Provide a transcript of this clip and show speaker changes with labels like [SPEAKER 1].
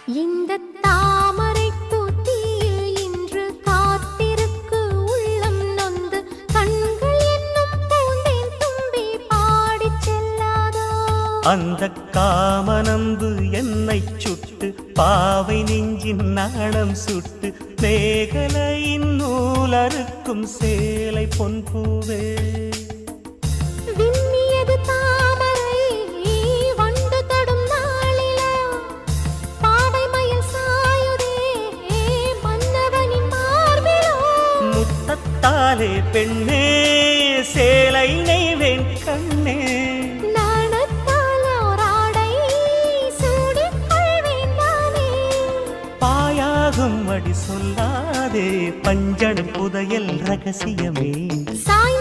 [SPEAKER 1] இந்த தாமரை தூத்தியில் இன்று காத்திருக்கு உள்ளம் நொந்து கண்கள் என்னும் பூந்தேன் தும்பி பாடிச் செல்லாதோ.
[SPEAKER 2] அந்த காமனம்பு என்னை சுட்டு பாவை நெஞ்சின் நாணம் சுட்டு மேகலையின் நூலறுக்கும் சேலை பொன்பூவே.
[SPEAKER 1] விண்ணியது தாமரை வண்டு தொடும் நாளிலா பாவை மயில் சாயுதே மன்னவனின் மார்பிலோ.
[SPEAKER 2] முத்தத்தாலே பெண்ணே சேலை நெய்வேன் கண்ணே.
[SPEAKER 1] நாணத்தால் ஓராடை சூடிக் கொள்வேன் நானே.
[SPEAKER 2] பாயாகும் அடி சொல்லாதே பஞ்சடும் புதையல் ரகசியமே.
[SPEAKER 1] சாய